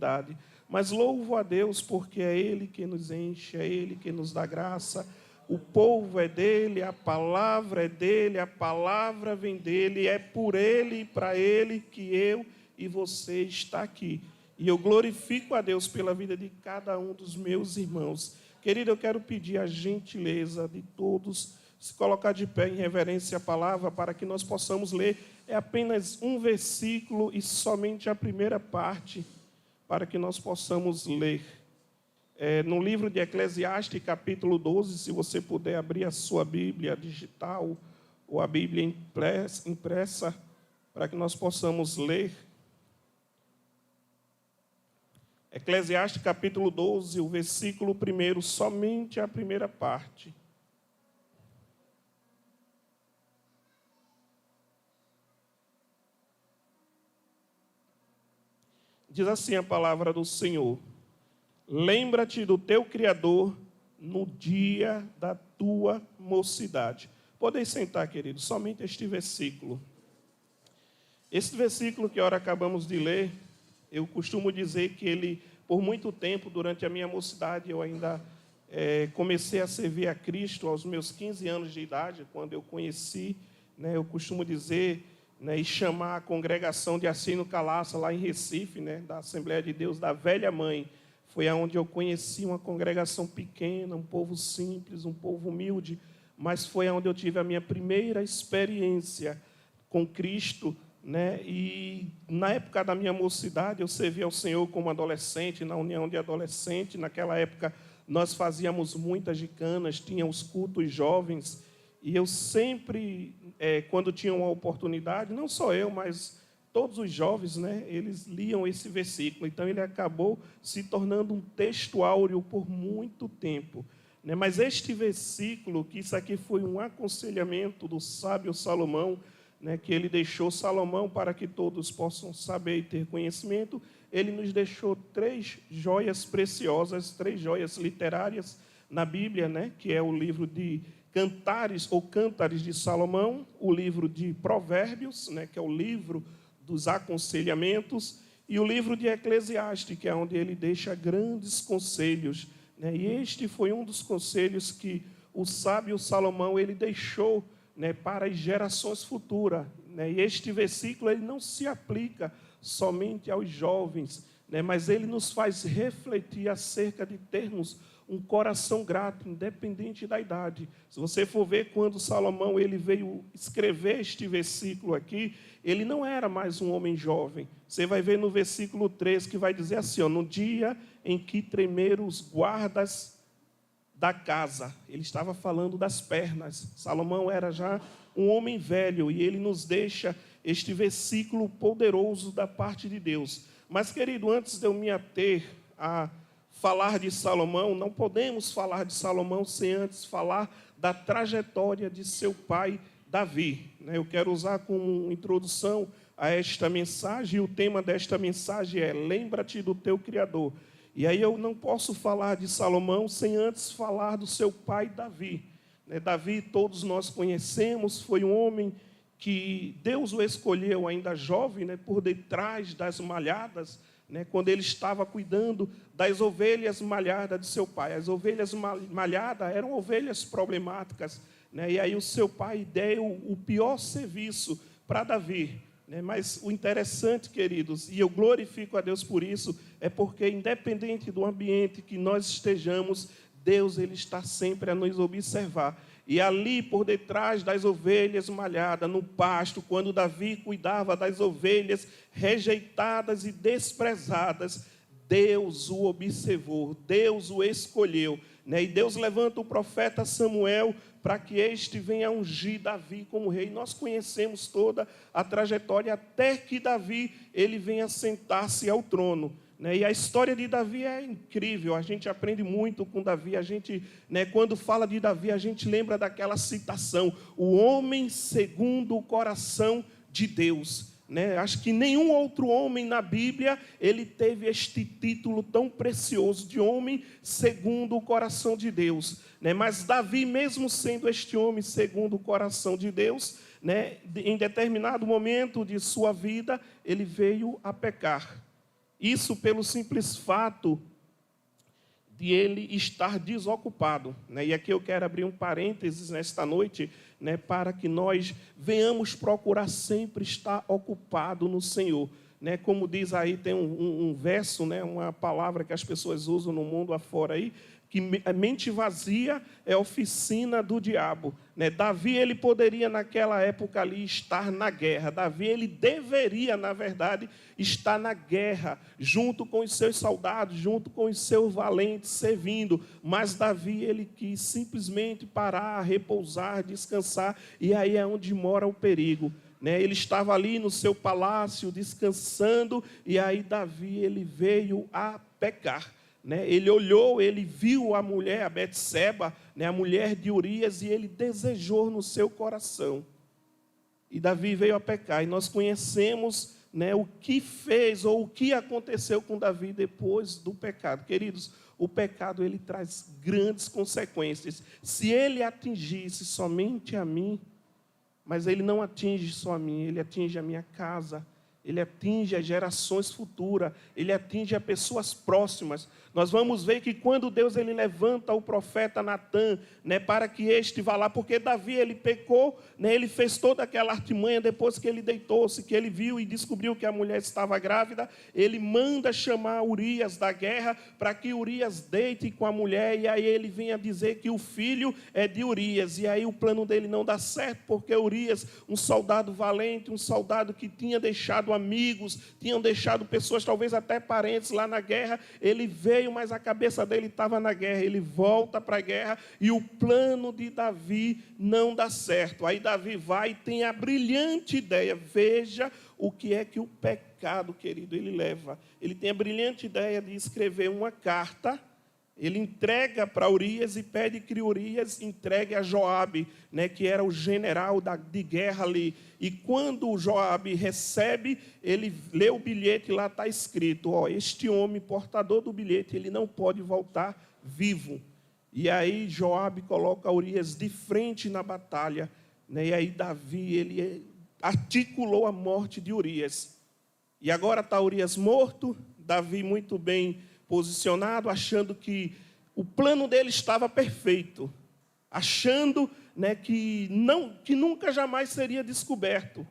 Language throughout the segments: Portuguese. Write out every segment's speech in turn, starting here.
humanidade. Mas louvo a Deus porque é Ele que nos enche, é Ele que nos dá graça. O povo é dele, a palavra é dele, a palavra vem dele, é por ele e para ele que eu e você está aqui. E eu glorifico a Deus pela vida de cada um dos meus irmãos. Querido, eu quero pedir a gentileza de todos se colocar de pé em reverência à palavra para que nós possamos ler. É apenas um versículo e somente a primeira parte para que nós possamos ler. No livro de Eclesiastes, capítulo 12, se você puder abrir a sua Bíblia digital ou a Bíblia impressa, para que nós possamos ler. Eclesiastes, capítulo 12, o versículo 1, somente a primeira parte. Diz assim a palavra do Senhor: lembra-te do teu Criador no dia da tua mocidade. Podem sentar, queridos, somente este versículo. Este versículo que ora acabamos de ler, eu costumo dizer que ele, por muito tempo, durante a minha mocidade, eu ainda comecei a servir a Cristo aos meus 15 anos de idade, quando eu conheci, eu costumo dizer, e chamar a congregação de Assino Calaça, lá em Recife, da Assembleia de Deus da Velha Mãe. Foi onde eu conheci uma congregação pequena, um povo simples, um povo humilde, mas foi onde eu tive a minha primeira experiência com Cristo, E na época da minha mocidade, eu servi ao Senhor como adolescente, na união de adolescente. Naquela época, nós fazíamos muitas gicanas, tinha os cultos jovens, e eu sempre, quando tinha uma oportunidade, não só eu, mas todos os jovens, eles liam esse versículo. Então, ele acabou se tornando um texto áureo por muito tempo. Mas este versículo, que isso aqui foi um aconselhamento do sábio Salomão, que ele deixou Salomão para que todos possam saber e ter conhecimento, ele nos deixou 3 joias preciosas, 3 joias literárias na Bíblia, que é o livro de Cantares ou Cântares de Salomão, o livro de Provérbios, que é o livro dos aconselhamentos, e o livro de Eclesiastes, que é onde ele deixa grandes conselhos. E este foi um dos conselhos que o sábio Salomão ele deixou para as gerações futuras. E este versículo ele não se aplica somente aos jovens, mas ele nos faz refletir acerca de termos um coração grato, independente da idade. Se você for ver quando Salomão ele veio escrever este versículo aqui, ele não era mais um homem jovem. Você vai ver no versículo 3 que vai dizer assim, no dia em que tremeram os guardas da casa. Ele estava falando das pernas. Salomão era já um homem velho e ele nos deixa este versículo poderoso da parte de Deus. Mas, querido, antes de eu me ater a falar de Salomão, não podemos falar de Salomão sem antes falar da trajetória de seu pai Davi. Eu quero usar como introdução a esta mensagem, e o tema desta mensagem é lembra-te do teu Criador. E aí eu não posso falar de Salomão sem antes falar do seu pai Davi. Davi, todos nós conhecemos, foi um homem que Deus o escolheu ainda jovem, por detrás das malhadas, quando ele estava cuidando das ovelhas malhadas de seu pai. As ovelhas malhadas eram ovelhas problemáticas, e aí o seu pai deu o pior serviço para Davi. Mas o interessante, queridos, e eu glorifico a Deus por isso, é porque independente do ambiente que nós estejamos, Deus ele está sempre a nos observar. E ali por detrás das ovelhas malhadas, no pasto, quando Davi cuidava das ovelhas rejeitadas e desprezadas, Deus o observou, Deus o escolheu. E Deus levanta o profeta Samuel para que este venha ungir Davi como rei. Nós conhecemos toda a trajetória até que Davi ele venha sentar-se ao trono. E a história de Davi é incrível, a gente aprende muito com Davi. A gente, quando fala de Davi, a gente lembra daquela citação, o homem segundo o coração de Deus. Acho que nenhum outro homem na Bíblia ele teve este título tão precioso de homem segundo o coração de Deus. Mas Davi, mesmo sendo este homem segundo o coração de Deus, em determinado momento de sua vida, ele veio a pecar. Isso pelo simples fato de ele estar desocupado, né? E aqui eu quero abrir um parênteses nesta noite, né, para que nós venhamos procurar sempre estar ocupado no Senhor, né? Como diz aí, tem um verso, né, uma palavra que as pessoas usam no mundo afora aí, que mente vazia é oficina do diabo, né? Davi, ele poderia naquela época ali estar na guerra. Davi, ele deveria, na verdade, estar na guerra, junto com os seus soldados, junto com os seus valentes, servindo. Mas Davi, ele quis simplesmente parar, repousar, descansar, e aí é onde mora o perigo, né? Ele estava ali no seu palácio, descansando, e aí Davi, ele veio a pecar. Né? Ele olhou, ele viu a mulher, a Betseba, né, a mulher de Urias, e ele desejou no seu coração. E Davi veio a pecar. E nós conhecemos, né, o que fez ou o que aconteceu com Davi depois do pecado. Queridos, o pecado ele traz grandes consequências. Se ele atingisse somente a mim, mas ele não atinge só a mim, ele atinge a minha casa, ele atinge as gerações futuras, ele atinge as pessoas próximas. Nós vamos ver que quando Deus ele levanta o profeta Natã, né, para que este vá lá, porque Davi ele pecou, né, ele fez toda aquela artimanha depois que ele deitou-se, que ele viu e descobriu que a mulher estava grávida, ele manda chamar Urias da guerra para que Urias deite com a mulher, e aí ele vem a dizer que o filho é de Urias, e aí o plano dele não dá certo, porque Urias, um soldado valente, um soldado que tinha deixado amigos, tinham deixado pessoas, talvez até parentes lá na guerra, ele veio, mas a cabeça dele estava na guerra, ele volta para a guerra, e o plano de Davi não dá certo. Aí Davi vai e tem a brilhante ideia, veja o que é que o pecado, querido, ele leva. Ele tem a brilhante ideia de escrever uma carta. Ele entrega para Urias e pede que Urias entregue a Joabe, né, que era o general de guerra ali. E quando o Joabe recebe, ele lê o bilhete e lá está escrito, ó, este homem portador do bilhete, ele não pode voltar vivo. E aí Joabe coloca Urias de frente na batalha, né, e aí Davi ele articulou a morte de Urias. E agora está Urias morto, Davi muito bem posicionado, achando que o plano dele estava perfeito, achando, né, que nunca jamais seria descoberto.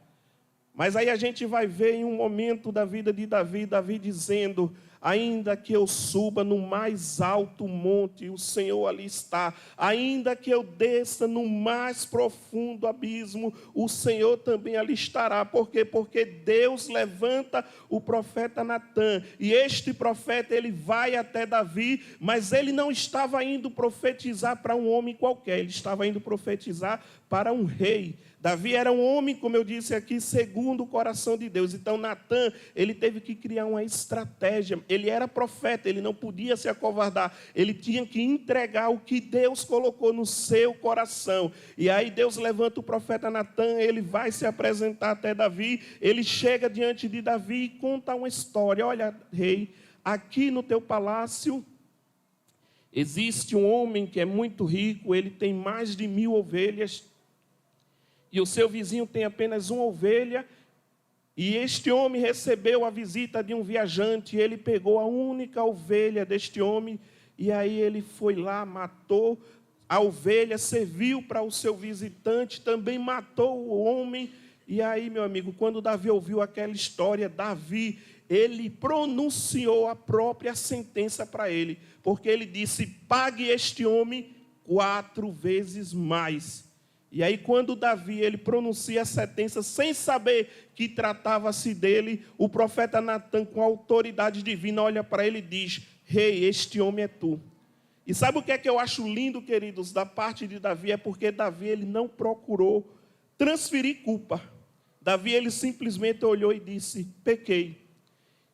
Mas aí a gente vai ver em um momento da vida de Davi, Davi dizendo, ainda que eu suba no mais alto monte, o Senhor ali está. Ainda que eu desça no mais profundo abismo, o Senhor também ali estará. Por quê? Porque Deus levanta o profeta Natã. E este profeta, ele vai até Davi, mas ele não estava indo profetizar para um homem qualquer. Ele estava indo profetizar para um rei. Davi era um homem, como eu disse aqui, segundo o coração de Deus. Então, Natã, ele teve que criar uma estratégia. Ele era profeta, ele não podia se acovardar. Ele tinha que entregar o que Deus colocou no seu coração. E aí Deus levanta o profeta Natã, ele vai se apresentar até Davi. Ele chega diante de Davi e conta uma história. Olha, rei, aqui no teu palácio existe um homem que é muito rico, ele tem mais de 1000 ovelhas, e o seu vizinho tem apenas uma ovelha, e este homem recebeu a visita de um viajante, e ele pegou a única ovelha deste homem, e aí ele foi lá, matou a ovelha, serviu para o seu visitante, também matou o homem. E aí, meu amigo, quando Davi ouviu aquela história, Davi, ele pronunciou a própria sentença para ele, porque ele disse, pague este homem 4 vezes mais. E aí, quando Davi ele pronuncia a sentença, sem saber que tratava-se dele, o profeta Natã, com autoridade divina, olha para ele e diz, rei, este homem é tu. E sabe o que é que eu acho lindo, queridos, da parte de Davi? É porque Davi ele não procurou transferir culpa. Davi ele simplesmente olhou e disse, pequei.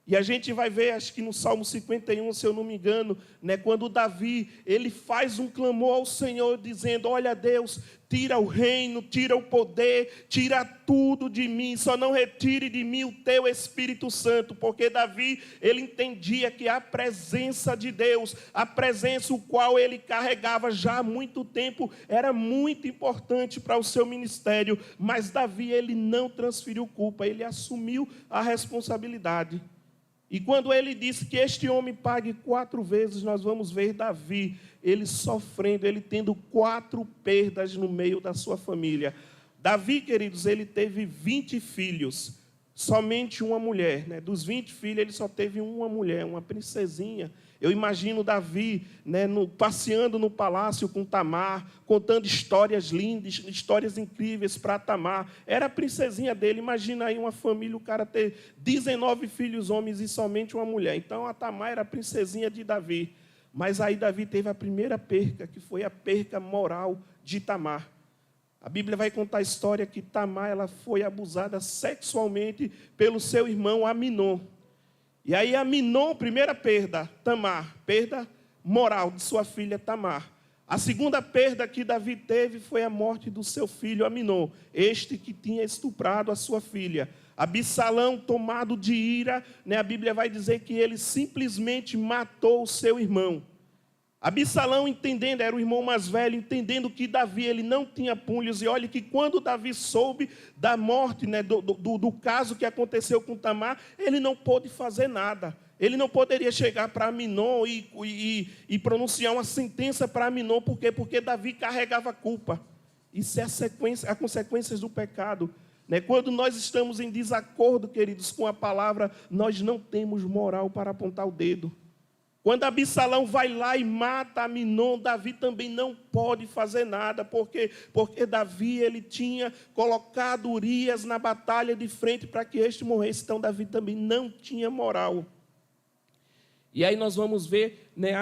E a gente vai ver, acho que no Salmo 51, se eu não me engano, né, quando Davi, ele faz um clamor ao Senhor, dizendo, olha Deus, tira o reino, tira o poder, tira tudo de mim, só não retire de mim o teu Espírito Santo, porque Davi, ele entendia que a presença de Deus, a presença o qual ele carregava já há muito tempo, era muito importante para o seu ministério, mas Davi, ele não transferiu culpa, ele assumiu a responsabilidade. E quando ele disse que este homem pague 4 vezes, nós vamos ver Davi, ele sofrendo, ele tendo 4 perdas no meio da sua família. Davi, queridos, ele teve 20 filhos, somente uma mulher, né? Dos 20 filhos, ele só teve uma mulher, uma princesinha. Eu imagino Davi, né, passeando no palácio com Tamar, contando histórias lindas, histórias incríveis para Tamar. Era a princesinha dele. Imagina aí uma família, o cara ter 19 filhos homens e somente uma mulher. Então, a Tamar era a princesinha de Davi. Mas aí Davi teve a primeira perca, que foi a perca moral de Tamar. A Bíblia vai contar a história que Tamar ela foi abusada sexualmente pelo seu irmão Aminon. E aí Aminon, primeira perda, Tamar, perda moral de sua filha Tamar. A segunda perda que Davi teve foi a morte do seu filho Aminon, este que tinha estuprado a sua filha. Absalão, tomado de ira, né, a Bíblia vai dizer que ele simplesmente matou o seu irmão. Absalão, entendendo, era o irmão mais velho, entendendo que Davi ele não tinha punhos. E olha que quando Davi soube da morte, né, do caso que aconteceu com Tamar, ele não pôde fazer nada. Ele não poderia chegar para Aminon e pronunciar uma sentença para Aminon. Por quê? Porque Davi carregava a culpa. Isso é as consequências do pecado. Né? Quando nós estamos em desacordo, queridos, com a palavra, nós não temos moral para apontar o dedo. Quando Absalão vai lá e mata Aminon, Davi também não pode fazer nada, porque Davi ele tinha colocado Urias na batalha de frente para que este morresse, então Davi também não tinha moral. E aí nós vamos ver, né,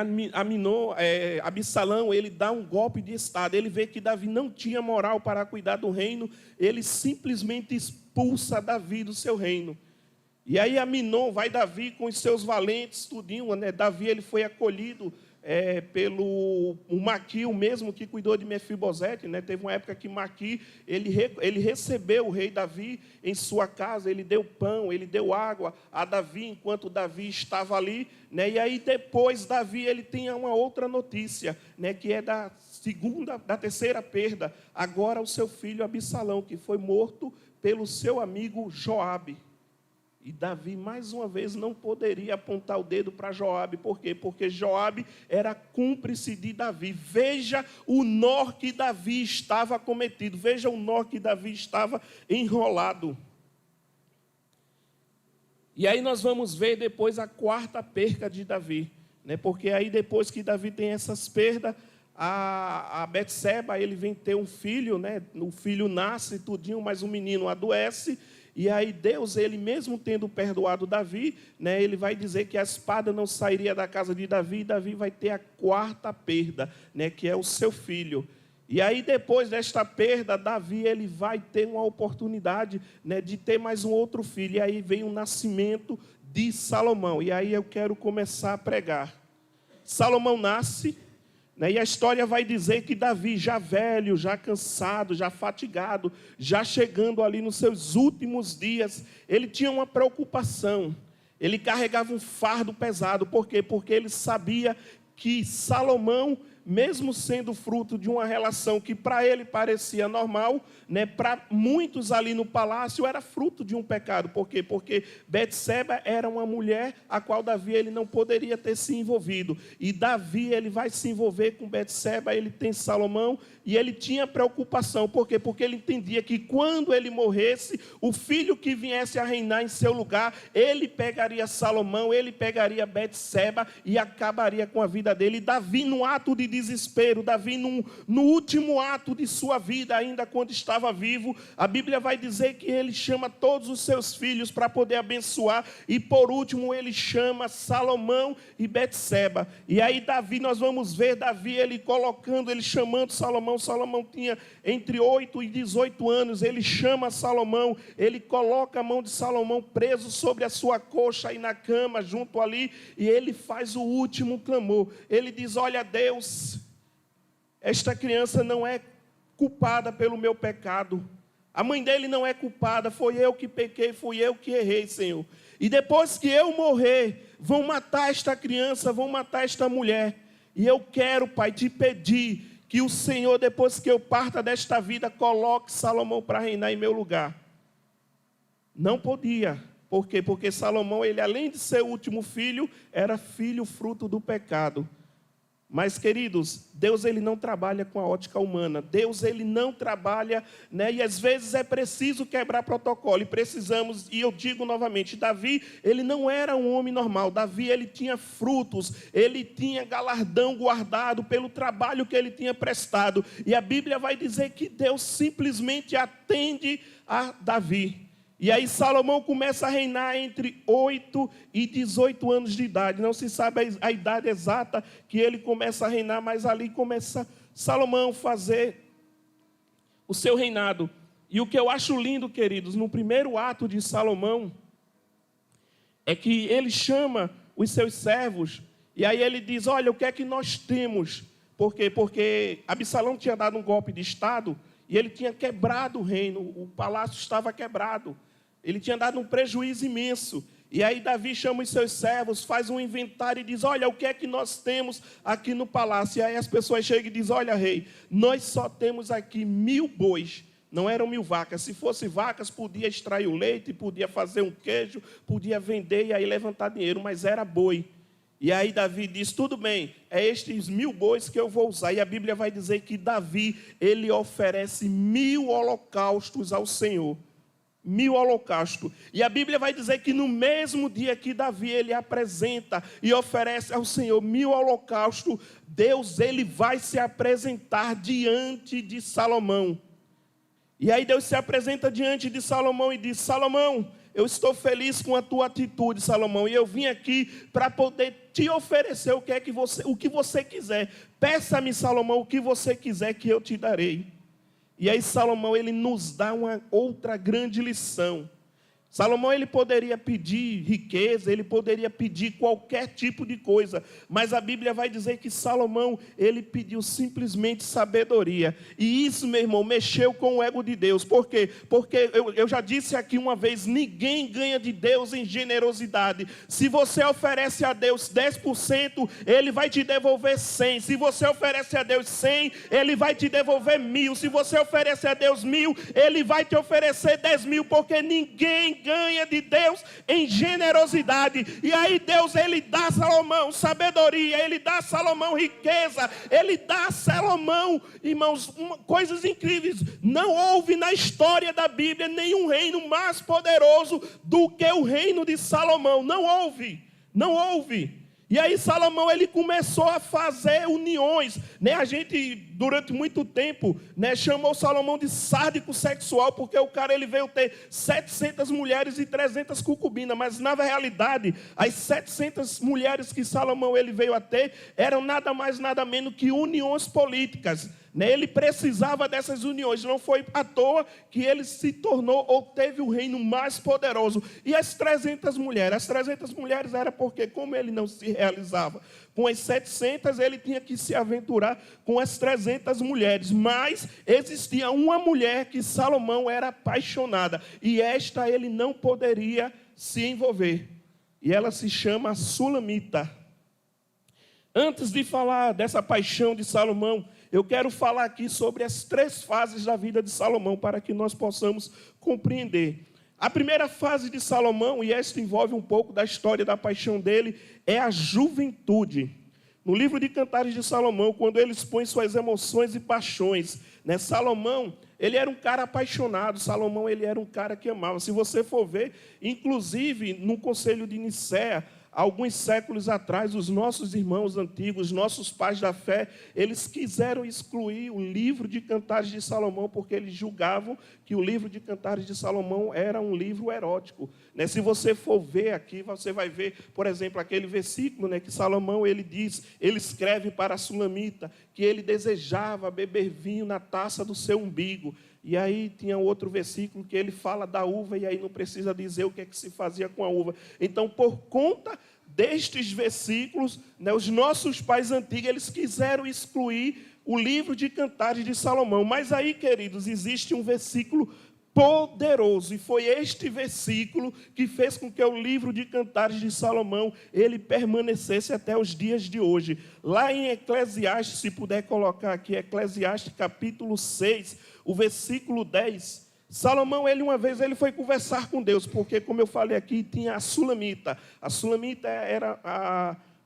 Absalão, ele dá um golpe de estado, ele vê que Davi não tinha moral para cuidar do reino, ele simplesmente expulsa Davi do seu reino. E aí Aminon, vai Davi com os seus valentes, tudinho, né? Davi ele foi acolhido pelo Maqui, o mesmo que cuidou de Mefibosete, né? Teve uma época que Maqui, ele recebeu o rei Davi em sua casa, ele deu pão, ele deu água a Davi, enquanto Davi estava ali, né? E aí depois Davi ele tem uma outra notícia, né? Que é da terceira perda, agora o seu filho Absalão, que foi morto pelo seu amigo Joabe. E Davi, mais uma vez, não poderia apontar o dedo para Joabe. Por quê? Porque Joabe era cúmplice de Davi. Veja o nó que Davi estava cometido. Veja o nó que Davi estava enrolado. E aí nós vamos ver depois a quarta perca de Davi. Né? Porque aí depois que Davi tem essas perdas, a Betseba, ele vem ter um filho, né? O filho nasce tudinho, mas o menino adoece. E aí Deus, ele mesmo tendo perdoado Davi, né, ele vai dizer que a espada não sairia da casa de Davi, e Davi vai ter a quarta perda, né, que é o seu filho. E aí depois desta perda, Davi ele vai ter uma oportunidade, né, de ter mais um outro filho. E aí vem o nascimento de Salomão. E aí eu quero começar a pregar. Salomão nasce. E a história vai dizer que Davi, já velho, já cansado, já fatigado, já chegando ali nos seus últimos dias, ele tinha uma preocupação. Ele carregava um fardo pesado. Por quê? Porque ele sabia que Salomão, mesmo sendo fruto de uma relação que para ele parecia normal, né, para muitos ali no palácio era fruto de um pecado. Por quê? Porque Betseba era uma mulher a qual Davi ele não poderia ter se envolvido. E Davi ele vai se envolver com Betseba, ele tem Salomão, e ele tinha preocupação. Por quê? Porque ele entendia que quando ele morresse, o filho que viesse a reinar em seu lugar, ele pegaria Salomão, ele pegaria Betseba e acabaria com a vida dele. E Davi, num ato de desespero, Davi no último ato de sua vida, ainda quando estava vivo, a Bíblia vai dizer que ele chama todos os seus filhos para poder abençoar, e por último ele chama Salomão e Betseba. E aí Davi, nós vamos ver Davi ele chamando Salomão. Salomão tinha entre 8 e 18 anos, ele chama Salomão, ele coloca a mão de Salomão preso sobre a sua coxa e na cama junto ali, e ele faz o último clamor. Ele diz: olha Deus, esta criança não é culpada pelo meu pecado, a mãe dele não é culpada, foi eu que pequei, fui eu que errei, Senhor. E depois que eu morrer, vão matar esta criança, vão matar esta mulher. E eu quero, Pai, te pedir que o Senhor, depois que eu parta desta vida, coloque Salomão para reinar em meu lugar. Não podia. Por quê? Porque Salomão, ele além de ser o último filho, era filho fruto do pecado. Mas, queridos, Deus ele não trabalha com a ótica humana. Deus ele não trabalha, né? E às vezes é preciso quebrar protocolo. E precisamos, e eu digo novamente, Davi, ele não era um homem normal. Davi, ele tinha frutos, ele tinha galardão guardado pelo trabalho que ele tinha prestado. E a Bíblia vai dizer que Deus simplesmente atende a Davi. E aí Salomão começa a reinar entre 8 e 18 anos de idade. Não se sabe a idade exata que ele começa a reinar, mas ali começa Salomão a fazer o seu reinado. E o que eu acho lindo, queridos, no primeiro ato de Salomão, é que ele chama os seus servos, e aí ele diz, olha, o que é que nós temos? Por quê? Porque Absalão tinha dado um golpe de Estado, e ele tinha quebrado o reino, o palácio estava quebrado. Ele tinha dado um prejuízo imenso. E aí Davi chama os seus servos, faz um inventário e diz, olha, o que é que nós temos aqui no palácio? E aí as pessoas chegam e dizem, olha, rei, nós só temos aqui 1000 bois. Não eram 1000 vacas. Se fosse vacas, podia extrair o leite, podia fazer um queijo, podia vender e aí levantar dinheiro, mas era boi. E aí Davi diz, tudo bem, é estes 1000 bois que eu vou usar. E a Bíblia vai dizer que Davi, ele oferece 1000 holocaustos ao Senhor. 1000 holocaustos. E a Bíblia vai dizer que no mesmo dia que Davi ele apresenta e oferece ao Senhor 1000 holocaustos, Deus ele vai se apresentar diante de Salomão. E aí Deus se apresenta diante de Salomão e diz, Salomão, eu estou feliz com a tua atitude, Salomão, e eu vim aqui para poder te oferecer o que você quiser. Peça-me, Salomão, o que você quiser que eu te darei. E aí Salomão, ele nos dá uma outra grande lição. Salomão, ele poderia pedir riqueza, ele poderia pedir qualquer tipo de coisa, mas a Bíblia vai dizer que Salomão, ele pediu simplesmente sabedoria. E isso, meu irmão, mexeu com o ego de Deus. Por quê? Porque eu já disse aqui uma vez, ninguém ganha de Deus em generosidade. Se você oferece a Deus 10%, Ele vai te devolver 100. Se você oferece a Deus 100, Ele vai te devolver 1000. Se você oferece a Deus 1000, Ele vai te oferecer 10.000, porque ninguém ganha de Deus em generosidade. E aí Deus, ele dá a Salomão sabedoria, ele dá a Salomão riqueza, ele dá a Salomão, irmãos, coisas incríveis. Não houve na história da Bíblia nenhum reino mais poderoso do que o reino de Salomão. Não houve, não houve. E aí Salomão, ele começou a fazer uniões, né? A gente, durante muito tempo, né, chamou Salomão de sádico sexual, porque o cara ele veio ter 700 mulheres e 300 concubinas, mas na realidade, as 700 mulheres que Salomão ele veio a ter, eram nada mais, nada menos que uniões políticas. Ele precisava dessas uniões, não foi à toa que ele se tornou ou teve o reino mais poderoso. E as 300 mulheres era porque como ele não se realizava com as 700, ele tinha que se aventurar com as 300 mulheres. Mas existia uma mulher que Salomão era apaixonada, e esta ele não poderia se envolver. E ela se chama Sulamita. Antes de falar dessa paixão de Salomão, eu quero falar aqui sobre as 3 fases da vida de Salomão, para que nós possamos compreender. A primeira fase de Salomão, e esta envolve um pouco da história da paixão dele, é a juventude. No livro de Cantares de Salomão, quando ele expõe suas emoções e paixões, né? Salomão, ele era um cara apaixonado, Salomão, ele era um cara que amava. Se você for ver, inclusive no Conselho de Nicéia, alguns séculos atrás, os nossos irmãos antigos, nossos pais da fé, eles quiseram excluir o livro de Cantares de Salomão, porque eles julgavam que o livro de Cantares de Salomão era um livro erótico. Se você for ver aqui, você vai ver, por exemplo, aquele versículo, que Salomão ele diz, ele escreve para a Sulamita, que ele desejava beber vinho na taça do seu umbigo. E aí tinha outro versículo que ele fala da uva, e aí não precisa dizer o que é que se fazia com a uva. Então, por conta destes versículos, os nossos pais antigos, eles quiseram excluir o livro de Cantares de Salomão. Mas aí, queridos, existe um versículo poderoso, e foi este versículo que fez com que o livro de Cantares de Salomão, ele permanecesse até os dias de hoje. Lá em Eclesiastes, se puder colocar aqui, Eclesiastes capítulo 6, o versículo 10, Salomão, uma vez ele foi conversar com Deus, porque, como eu falei aqui, tinha a Sulamita. A Sulamita era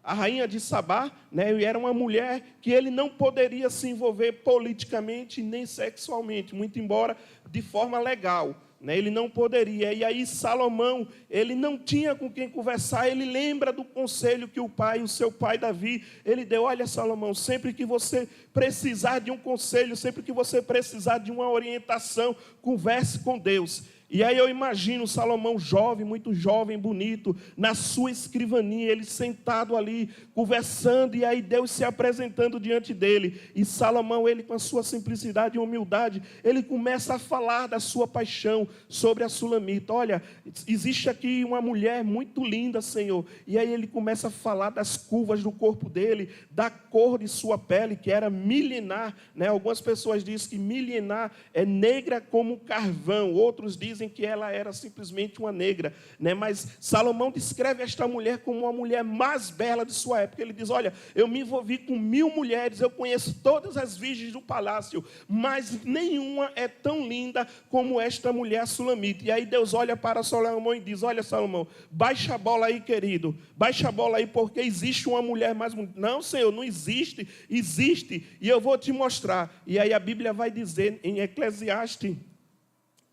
a rainha de Sabá, né? E era uma mulher que ele não poderia se envolver politicamente nem sexualmente, muito embora de forma legal, né? Ele não poderia. E aí Salomão, ele não tinha com quem conversar. Ele lembra do conselho que o seu pai Davi, ele deu: olha, Salomão, sempre que você precisar de um conselho, sempre que você precisar de uma orientação, converse com Deus. E aí eu imagino Salomão jovem, muito jovem, bonito, na sua escrivaninha, ele sentado ali, conversando, e aí Deus se apresentando diante dele. E Salomão, ele com a sua simplicidade e humildade, ele começa a falar da sua paixão sobre a Sulamita. Olha, existe aqui uma mulher muito linda, Senhor. E aí ele começa a falar das curvas do corpo dele, da cor de sua pele, que era milenar, né? Algumas pessoas dizem que milenar é negra como carvão, outros dizem que ela era simplesmente uma negra, né? Mas Salomão descreve esta mulher como uma mulher mais bela de sua época. Ele diz: olha, eu me envolvi com 1000 mulheres, eu conheço todas as virgens do palácio, mas nenhuma é tão linda como esta mulher Sulamita. E aí Deus olha para Salomão e diz: olha, Salomão, baixa a bola aí, querido, baixa a bola aí, porque existe uma mulher mais bonita. Não, Senhor, não existe, existe, e eu vou te mostrar. E aí a Bíblia vai dizer em Eclesiastes,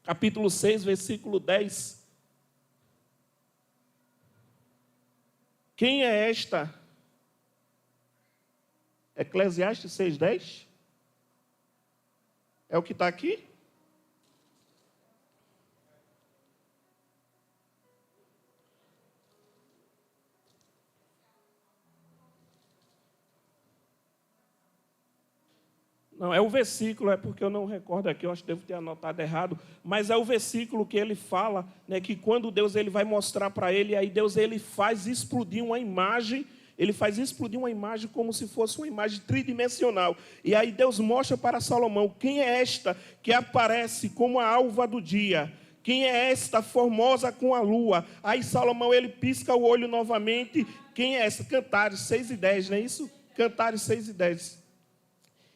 capítulo 6, versículo 10. Quem é esta? Eclesiastes 6, 10? É o que está aqui? Não, é o versículo, é porque eu não recordo aqui, eu acho que devo ter anotado errado, mas é o versículo que ele fala, né, que quando Deus ele vai mostrar para ele, aí Deus ele faz explodir uma imagem, ele faz explodir uma imagem como se fosse uma imagem tridimensional. E aí Deus mostra para Salomão: quem é esta que aparece como a alva do dia? Quem é esta formosa com a lua? Aí Salomão ele pisca o olho novamente. Quem é essa? Cantares 6 e 10, não é isso? Cantares 6 e 10.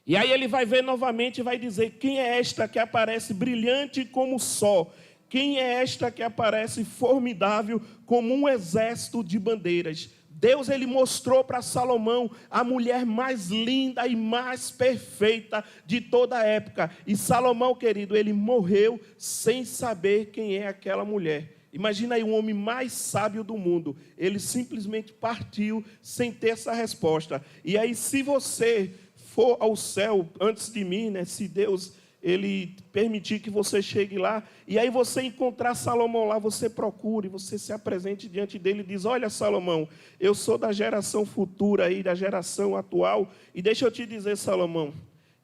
E aí ele vai ver novamente e vai dizer: quem é esta que aparece brilhante como o sol? Quem é esta que aparece formidável como um exército de bandeiras? Deus ele mostrou para Salomão a mulher mais linda e mais perfeita de toda a época. E Salomão, querido, ele morreu sem saber quem é aquela mulher. Imagina aí, um homem mais sábio do mundo. Ele simplesmente partiu sem ter essa resposta. E aí, se você for ao céu antes de mim, né, se Deus ele permitir que você chegue lá, e aí você encontrar Salomão lá, você procure, você se apresente diante dele e diz: olha, Salomão, eu sou da geração futura aí, da geração atual, e deixa eu te dizer, Salomão,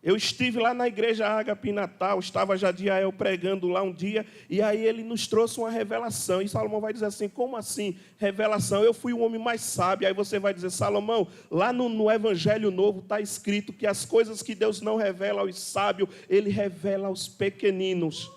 eu estive lá na igreja Ágape em Natal, estava Jadiael pregando lá um dia, e aí ele nos trouxe uma revelação, e Salomão vai dizer assim: como assim revelação? Eu fui o homem mais sábio. Aí você vai dizer: Salomão, lá no Evangelho Novo está escrito que as coisas que Deus não revela aos sábios, Ele revela aos pequeninos.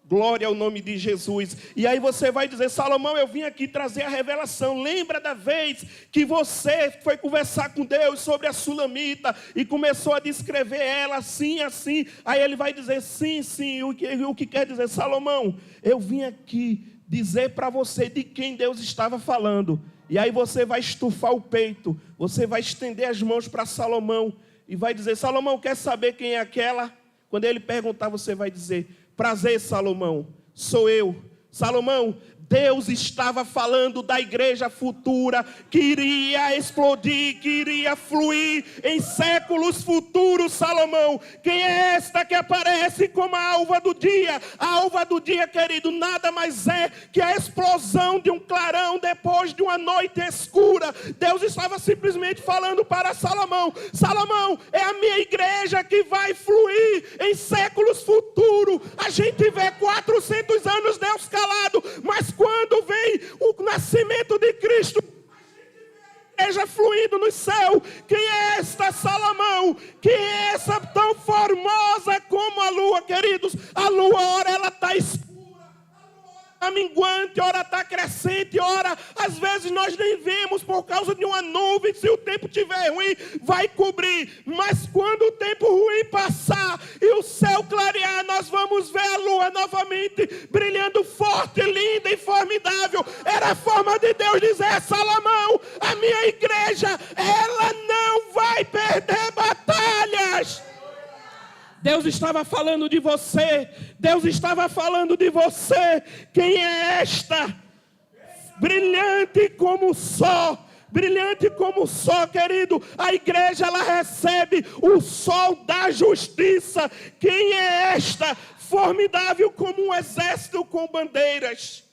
Glória ao nome de Jesus. E aí você vai dizer: Salomão, eu vim aqui trazer a revelação. Lembra da vez que você foi conversar com Deus sobre a Sulamita e começou a descrever ela assim, assim. Aí ele vai dizer: sim, sim. O que quer dizer? Salomão, eu vim aqui dizer para você de quem Deus estava falando. E aí você vai estufar o peito, você vai estender as mãos para Salomão e vai dizer: Salomão, quer saber quem é aquela? Quando ele perguntar, você vai dizer: prazer, Salomão, sou eu. Salomão, Deus estava falando da igreja futura, que iria explodir, que iria fluir em séculos futuros, Salomão. Quem é esta que aparece como a alva do dia? A alva do dia, querido, nada mais é que a explosão de um clarão depois de uma noite escura. Deus estava simplesmente falando para Salomão: Salomão, é a minha igreja que vai fluir em séculos futuros. A gente vê 400 anos Deus calado, mas quando vem o nascimento de Cristo, a igreja fluindo no céu. Quem é esta, Salomão? Quem é essa tão formosa como a lua, queridos? A lua, ora ela está escura, a lua, ora está minguante, ora está crescente, ora às vezes nós nem vemos por causa de uma nuvem. Se o tempo estiver ruim, vai cobrir. Mas quando o tempo ruim passar e o céu clarear, nós vamos ver a lua novamente brilhando forte, linda e formidável. Era a forma de Deus dizer: Salomão, a minha igreja, ela não vai perder batalhas. Deus estava falando de você. Deus estava falando de você. Quem é esta? Brilhante como o sol. Brilhante como o sol, querido. A igreja, ela recebe o sol da justiça. Quem é esta? Formidável como um exército com bandeiras.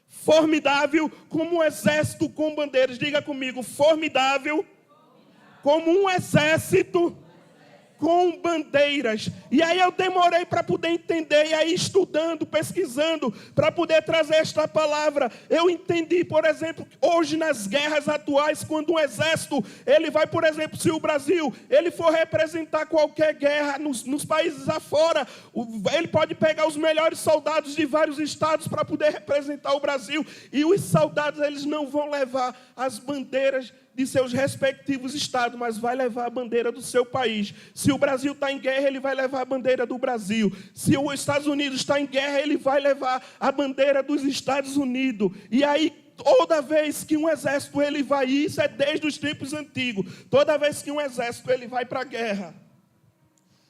Formidável como um exército com bandeiras. Diga comigo: formidável como um exército com bandeiras. E aí eu demorei para poder entender, e aí estudando, pesquisando, para poder trazer esta palavra, eu entendi, por exemplo, hoje nas guerras atuais, quando um exército, ele vai, por exemplo, se o Brasil, ele for representar qualquer guerra nos países afora, ele pode pegar os melhores soldados de vários estados para poder representar o Brasil, e os soldados, eles não vão levar as bandeiras de seus respectivos estados, mas vai levar a bandeira do seu país. Se o Brasil está em guerra, ele vai levar a bandeira do Brasil. Se os Estados Unidos está em guerra, ele vai levar a bandeira dos Estados Unidos. E aí, toda vez que um exército ele vai, isso é desde os tempos antigos, toda vez que um exército ele vai para a guerra,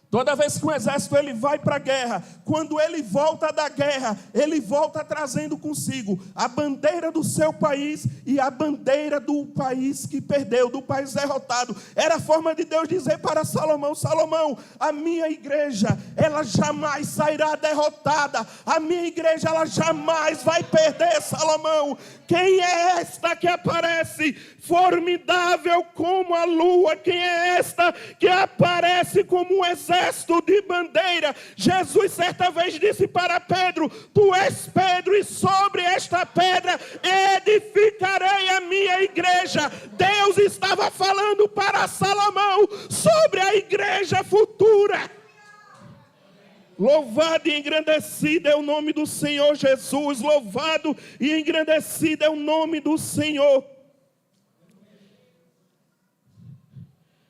toda vez que um exército ele vai para a guerra, quando ele volta da guerra, ele volta trazendo consigo a bandeira do seu país e a bandeira do país que perdeu, do país derrotado. Era a forma de Deus dizer para Salomão: Salomão, a minha igreja, ela jamais sairá derrotada. A minha igreja, ela jamais vai perder, Salomão. Quem é esta que aparece formidável como a lua? Quem é esta que aparece como um exército de bandeira? Jesus certa vez disse para Pedro: tu és Pedro, e sobre esta pedra edificarei a minha igreja. Deus estava falando para Salomão sobre a igreja futura. Louvado e engrandecido é o nome do Senhor Jesus. Louvado e engrandecido é o nome do Senhor.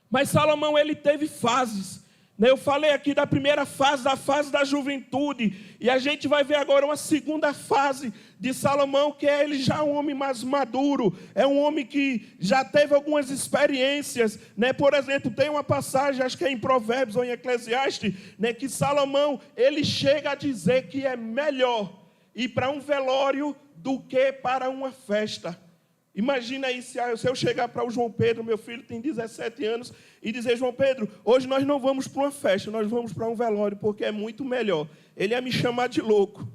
Mas Salomão, ele teve fases. Eu falei aqui da primeira fase, da fase da juventude. E a gente vai ver agora uma segunda fase de Salomão, que é ele já um homem mais maduro. É um homem que já teve algumas experiências. Por exemplo, tem uma passagem, acho que é em Provérbios ou em Eclesiastes, que Salomão, ele chega a dizer que é melhor ir para um velório do que para uma festa. Imagina aí se eu chegar para o João Pedro, meu filho tem 17 anos, e dizer: João Pedro, hoje nós não vamos para uma festa, nós vamos para um velório, porque é muito melhor. Ele ia me chamar de louco.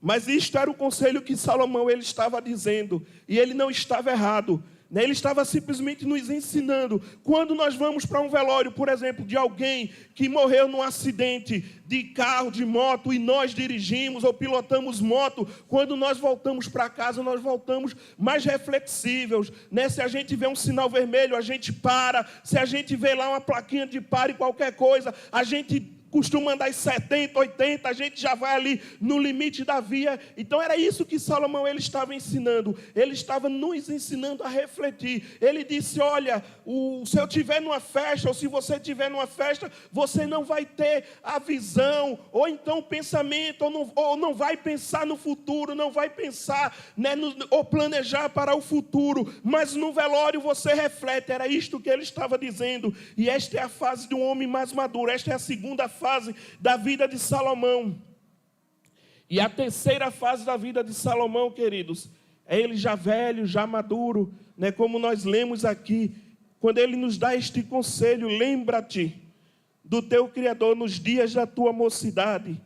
Mas isto era o conselho que Salomão ele estava dizendo, e ele não estava errado. Ele estava simplesmente nos ensinando. Quando nós vamos para um velório, por exemplo, de alguém que morreu num acidente de carro, de moto, e nós dirigimos ou pilotamos moto, quando nós voltamos para casa, nós voltamos mais reflexíveis. Se a gente vê um sinal vermelho, a gente para. Se a gente vê lá uma plaquinha de pare qualquer coisa, a gente costuma andar em 70, 80, a gente já vai ali no limite da via. Então era isso que Salomão ele estava ensinando. Ele estava nos ensinando a refletir. Ele disse: olha, se eu estiver numa festa, ou se você estiver numa festa, você não vai ter a visão, ou então o pensamento, ou não vai pensar no futuro, não vai pensar, ou planejar para o futuro, mas no velório você reflete. Era isto que ele estava dizendo. E esta é a fase de um homem mais maduro. Esta é a segunda fase da vida de Salomão. E a terceira fase da vida de Salomão, queridos, é ele já velho, já maduro, como nós lemos aqui, quando ele nos dá este conselho: lembra-te do teu Criador nos dias da tua mocidade,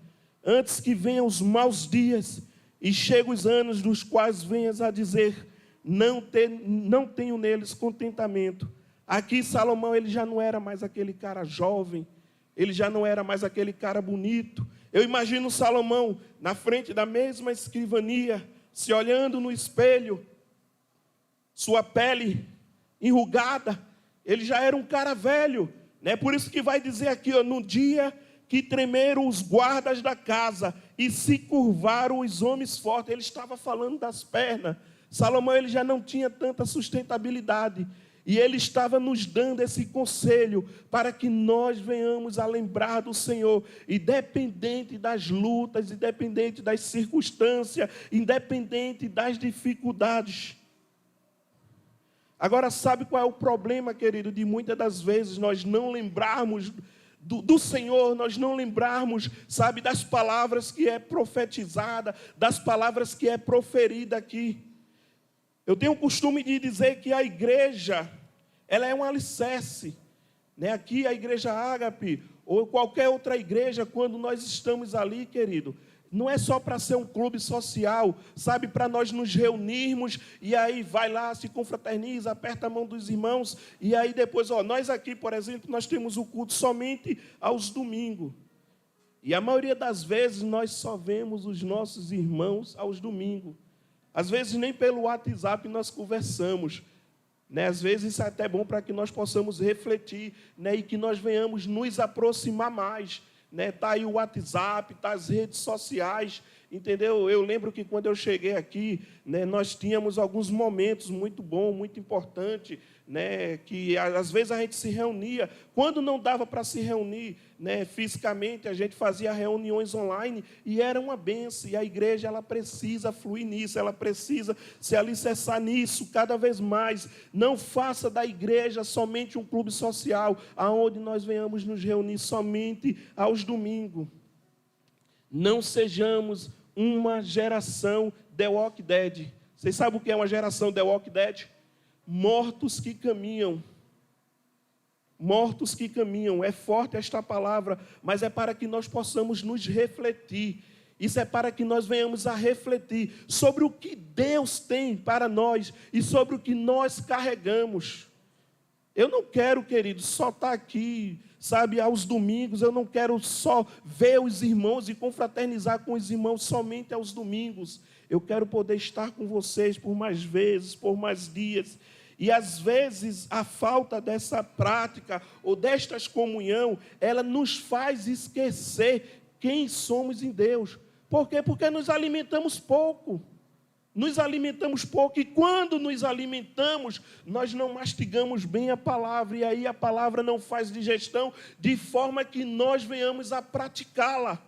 antes que venham os maus dias e cheguem os anos dos quais venhas a dizer: não tenho neles contentamento. Aqui Salomão ele já não era mais aquele cara jovem, ele já não era mais aquele cara bonito. Eu imagino Salomão na frente da mesma escrivania, se olhando no espelho, sua pele enrugada. Ele já era um cara velho, Por isso que vai dizer aqui: no dia que tremeram os guardas da casa e se curvaram os homens fortes. Ele estava falando das pernas. Salomão ele já não tinha tanta sustentabilidade. E ele estava nos dando esse conselho para que nós venhamos a lembrar do Senhor, independente das lutas, independente das circunstâncias, independente das dificuldades. Agora, sabe qual é o problema, querido, de muitas das vezes nós não lembrarmos do Senhor, nós não lembrarmos, sabe, das palavras que é profetizada, das palavras que é proferida aqui. Eu tenho o costume de dizer que a igreja, ela é um alicerce, né? Aqui a igreja Ágape, ou qualquer outra igreja, quando nós estamos ali, querido, não é só para ser um clube social, sabe, para nós nos reunirmos, e aí vai lá, se confraterniza, aperta a mão dos irmãos, e aí depois, nós aqui, por exemplo, nós temos o culto somente aos domingos, e a maioria das vezes nós só vemos os nossos irmãos aos domingos. Às vezes nem pelo WhatsApp nós conversamos, né? Às vezes isso é até bom para que nós possamos refletir, né? E que nós venhamos nos aproximar mais, né? Está aí o WhatsApp, está as redes sociais, entendeu? Eu lembro que quando eu cheguei aqui, né, nós tínhamos alguns momentos muito bons, muito importantes, né, que às vezes a gente se reunia. Quando não dava para se reunir, né, fisicamente, a gente fazia reuniões online e era uma bênção. E a igreja ela precisa fluir nisso, ela precisa se alicerçar nisso cada vez mais. Não faça da igreja somente um clube social, aonde nós venhamos nos reunir somente aos domingos. Não sejamos uma geração The Walking Dead. Vocês sabem o que é uma geração The Walking Dead? Mortos que caminham. Mortos que caminham. É forte esta palavra, mas é para que nós possamos nos refletir. Isso é para que nós venhamos a refletir sobre o que Deus tem para nós e sobre o que nós carregamos. Eu não quero, querido, só estar aqui, sabe, aos domingos. Eu não quero só ver os irmãos e confraternizar com os irmãos somente aos domingos. Eu quero poder estar com vocês por mais vezes, por mais dias. E às vezes a falta dessa prática ou destas comunhão, ela nos faz esquecer quem somos em Deus. Por quê? Porque nos alimentamos pouco. Nos alimentamos pouco e quando nos alimentamos, nós não mastigamos bem a palavra. E aí a palavra não faz digestão de forma que nós venhamos a praticá-la.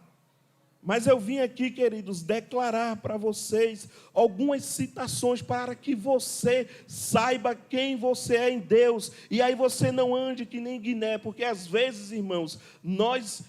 Mas eu vim aqui, queridos, declarar para vocês algumas citações para que você saiba quem você é em Deus. E aí você não ande que nem Guiné, porque às vezes, irmãos, nós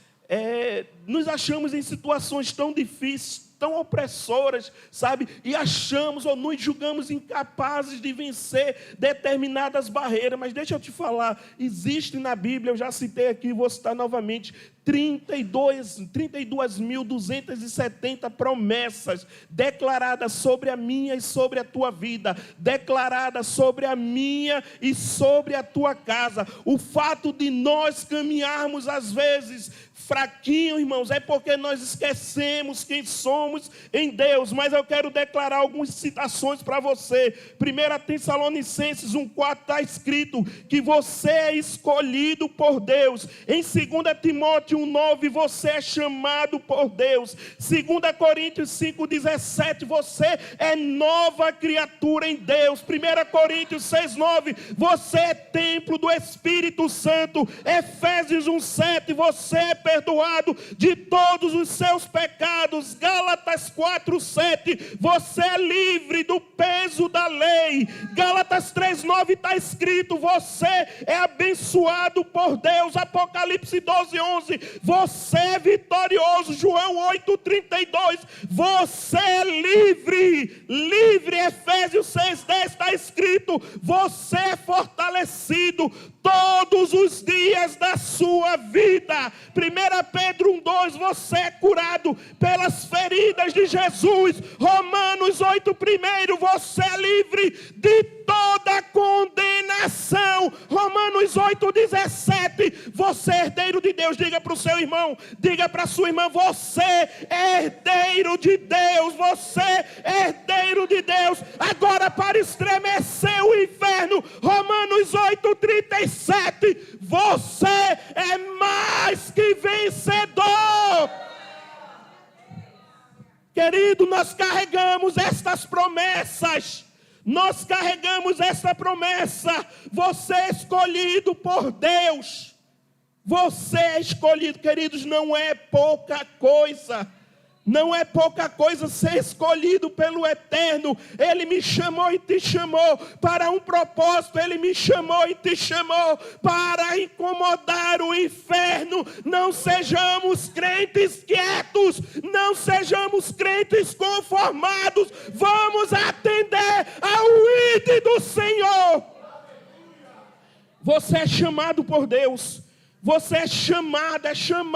nos achamos em situações tão difíceis, tão opressoras, sabe? E achamos ou nos julgamos incapazes de vencer determinadas barreiras. Mas deixa eu te falar, existe na Bíblia, eu já citei aqui, vou citar novamente, 32.270 promessas declaradas sobre a minha e sobre a tua vida, declaradas sobre a minha e sobre a tua casa. O fato de nós caminharmos às vezes fraquinho, irmãos, é porque nós esquecemos quem somos em Deus. Mas eu quero declarar algumas citações para você. 1 Tessalonicenses 1,4 está escrito que você é escolhido por Deus. Em 2 Timóteo 1,9 você é chamado por Deus. 2 Coríntios 5,17 você é nova criatura em Deus. 1 Coríntios 6,9 você é templo do Espírito Santo. Efésios 1,7 você é perdoado de todos os seus pecados. Gálatas 4,7 você é livre do peso da lei. Gálatas 3,9 está escrito você é abençoado por Deus. Apocalipse 12,11 você é vitorioso. João 8,32 você é livre. Efésios 6,10 está escrito você é fortalecido todos os dias da sua vida. 1 Pedro 1,2 você é curado pelas feridas de Jesus. Romanos 8,1 você é livre de toda condenação. Romanos 8,17 você é herdeiro de Deus. Diga para o seu irmão, diga para a sua irmã, você é herdeiro de Deus. Você é herdeiro de Deus. Agora, para estremecer o inferno, Romanos 8,37 você é mais que vencedor. Querido, nós carregamos estas promessas. Nós carregamos essa promessa. Você é escolhido por Deus. Você é escolhido, queridos, não é pouca coisa. Não é pouca coisa ser escolhido pelo Eterno. Ele me chamou e te chamou para um propósito. Ele me chamou e te chamou para incomodar o inferno. Não sejamos crentes quietos. Não sejamos crentes conformados. Vamos atender ao ídolo do Senhor. Você é chamado por Deus. Você é chamado.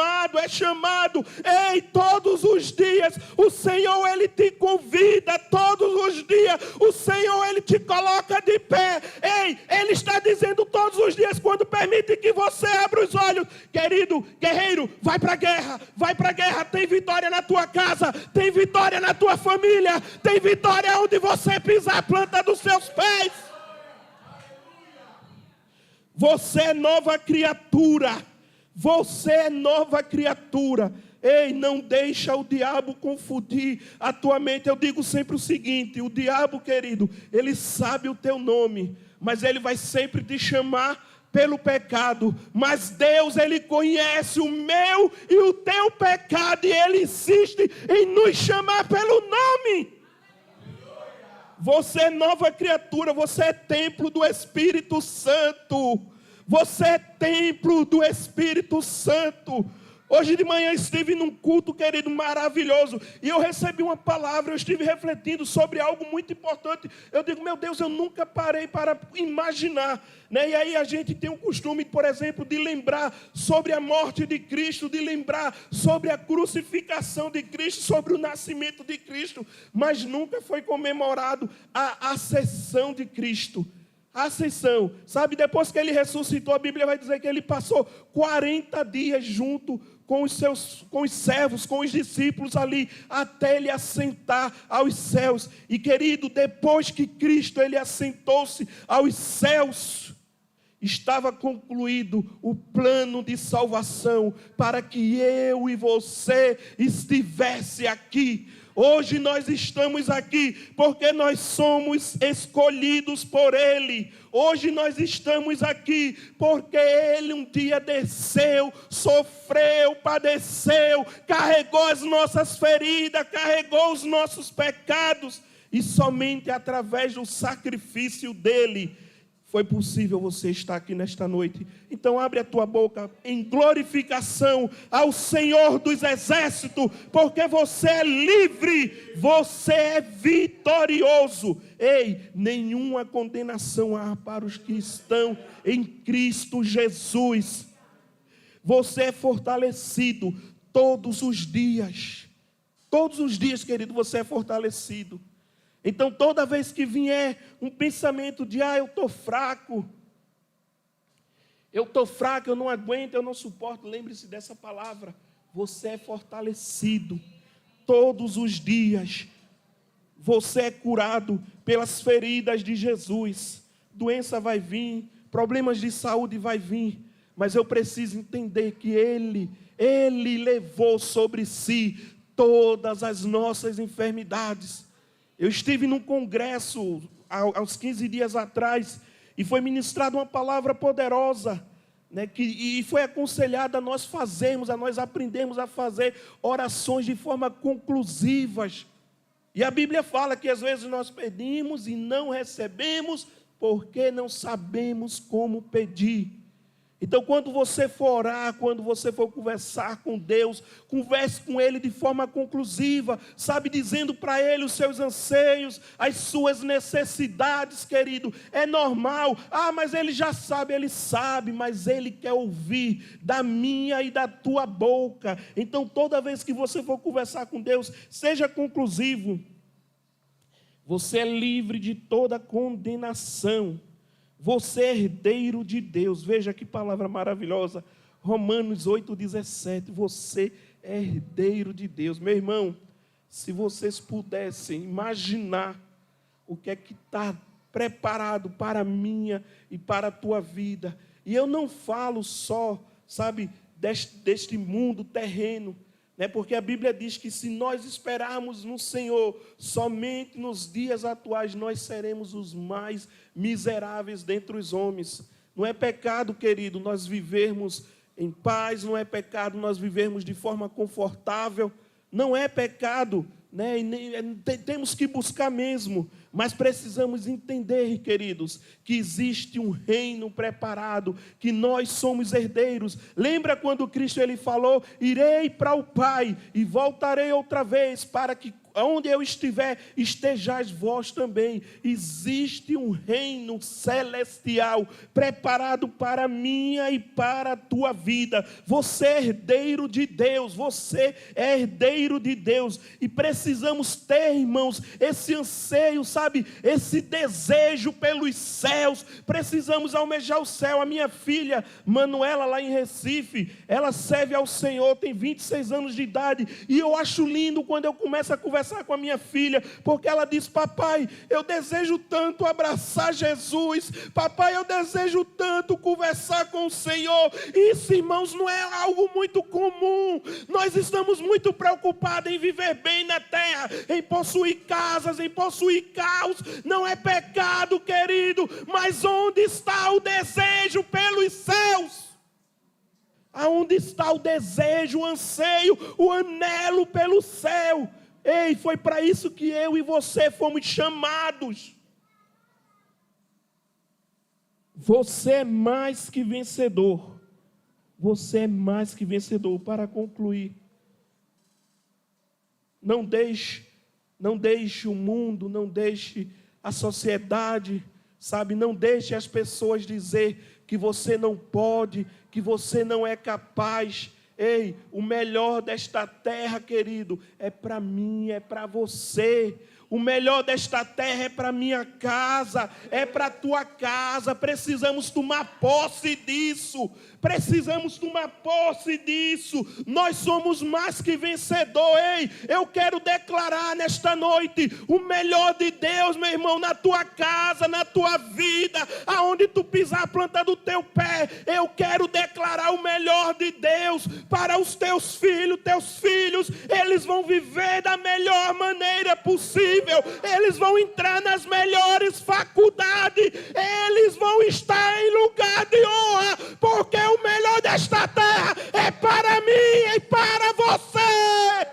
Ei, todos os dias, o Senhor, Ele te convida. Todos os dias, o Senhor, Ele te coloca de pé. Ei, Ele está dizendo todos os dias, quando permite que você abra os olhos. Querido, guerreiro, vai para a guerra. Tem vitória na tua casa, tem vitória na tua família, tem vitória onde você pisar a planta dos seus pés. Você é nova criatura. Você é nova criatura. Ei, não deixa o diabo confundir a tua mente. Eu digo sempre o seguinte: o diabo, querido, ele sabe o teu nome, mas ele vai sempre te chamar pelo pecado. Mas Deus, Ele conhece o meu e o teu pecado, e Ele insiste em nos chamar pelo nome. Você é nova criatura, você é templo do Espírito Santo. Você é templo do Espírito Santo. Hoje de manhã estive num culto, querido, maravilhoso, e eu recebi uma palavra. Eu estive refletindo sobre algo muito importante. Eu digo, meu Deus, eu nunca parei para imaginar, né? E aí a gente tem o costume, por exemplo, de lembrar sobre a morte de Cristo, de lembrar sobre a crucificação de Cristo, sobre o nascimento de Cristo, mas nunca foi comemorado a ascensão de Cristo. A ascensão, sabe, depois que Ele ressuscitou, a Bíblia vai dizer que Ele passou 40 dias junto com os servos, com os discípulos ali, até Ele assentar aos céus. E querido, depois que Cristo, Ele assentou-se aos céus, estava concluído o plano de salvação, para que eu e você estivesse aqui. Hoje nós estamos aqui porque nós somos escolhidos por Ele. Hoje nós estamos aqui porque Ele um dia desceu, sofreu, padeceu, carregou as nossas feridas, carregou os nossos pecados. E somente através do sacrifício dEle foi possível você estar aqui nesta noite. Então abre a tua boca em glorificação ao Senhor dos Exércitos, porque você é livre, você é vitorioso. Ei, nenhuma condenação há para os que estão em Cristo Jesus. Você é fortalecido todos os dias. Todos os dias, querido, você é fortalecido. Então, toda vez que vier um pensamento de, eu estou fraco, eu não aguento, eu não suporto, lembre-se dessa palavra. Você é fortalecido todos os dias. Você é curado pelas feridas de Jesus. Doença vai vir, problemas de saúde vai vir, mas eu preciso entender que Ele levou sobre si todas as nossas enfermidades. Eu estive num congresso aos 15 dias atrás e foi ministrada uma palavra poderosa, né, e foi aconselhado a nós fazermos, a nós aprendermos a fazer orações de forma conclusivas. E a Bíblia fala que às vezes nós pedimos e não recebemos porque não sabemos como pedir. Então, quando você for orar, quando você for conversar com Deus, converse com Ele de forma conclusiva, sabe, dizendo para Ele os seus anseios, as suas necessidades, querido. É normal, mas Ele já sabe, Ele sabe, mas Ele quer ouvir da minha e da tua boca. Então, toda vez que você for conversar com Deus, seja conclusivo. Você é livre de toda condenação. Você é herdeiro de Deus. Veja que palavra maravilhosa. Romanos 8,17. Você é herdeiro de Deus. Meu irmão, se vocês pudessem imaginar o que é que está preparado para a minha e para a tua vida. E eu não falo só, sabe, deste mundo terreno, né? Porque a Bíblia diz que se nós esperarmos no Senhor, somente nos dias atuais nós seremos os mais miseráveis dentre os homens. Não é pecado, querido, nós vivermos em paz, não é pecado nós vivermos de forma confortável, não é pecado, né? Temos que buscar mesmo, mas precisamos entender, queridos, que existe um reino preparado, que nós somos herdeiros. Lembra quando Cristo ele falou: irei para o Pai e voltarei outra vez, para que onde eu estiver, estejais vós também. Existe um reino celestial preparado para a minha e para a tua vida. Você é herdeiro de Deus, você é herdeiro de Deus, e precisamos ter, irmãos, esse anseio, sabe, esse desejo pelos céus. Precisamos almejar o céu. A minha filha Manuela, lá em Recife, ela serve ao Senhor, tem 26 anos de idade, e eu acho lindo quando eu começo a conversar com a minha filha, porque ela diz: papai, eu desejo tanto abraçar Jesus, papai, eu desejo tanto conversar com o Senhor. Isso, irmãos, não é algo muito comum. Nós estamos muito preocupados em viver bem na terra, em possuir casas, em possuir carros. Não é pecado, querido, mas onde está o desejo pelos céus? Aonde está o desejo, o anseio, o anelo pelo céu? Ei, foi para isso que eu e você fomos chamados. Você é mais que vencedor. Você é mais que vencedor. Para concluir, não deixe o mundo, não deixe a sociedade, sabe, não deixe as pessoas dizer que você não pode, que você não é capaz. Ei, o melhor desta terra, querido, é para mim, é para você. O melhor desta terra é para minha casa, é para a tua casa. Precisamos tomar posse disso. Precisamos tomar posse disso. Nós somos mais que vencedor. Ei, eu quero declarar nesta noite o melhor de Deus, meu irmão, na tua casa, na tua vida, aonde tu pisar a planta do teu pé. Eu quero declarar o melhor de Deus para os teus filhos. Teus filhos, eles vão viver da melhor maneira possível. Eles vão entrar nas melhores faculdades. Eles vão estar em lugar de honra, porque o melhor desta terra é para mim e para você.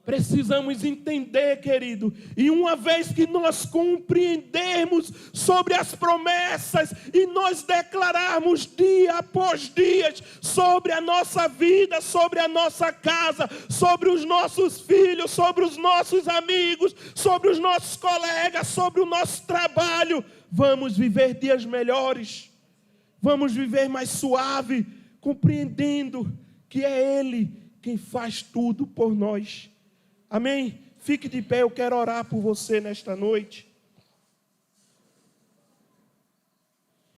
Precisamos entender, querido, e uma vez que nós compreendermos sobre as promessas e nós declararmos dia após dia sobre a nossa vida, sobre a nossa casa, sobre os nossos filhos, sobre os nossos amigos, sobre os nossos colegas, sobre o nosso trabalho, vamos viver dias melhores, vamos viver mais suave, compreendendo que é Ele quem faz tudo por nós. Amém? Fique de pé, eu quero orar por você nesta noite.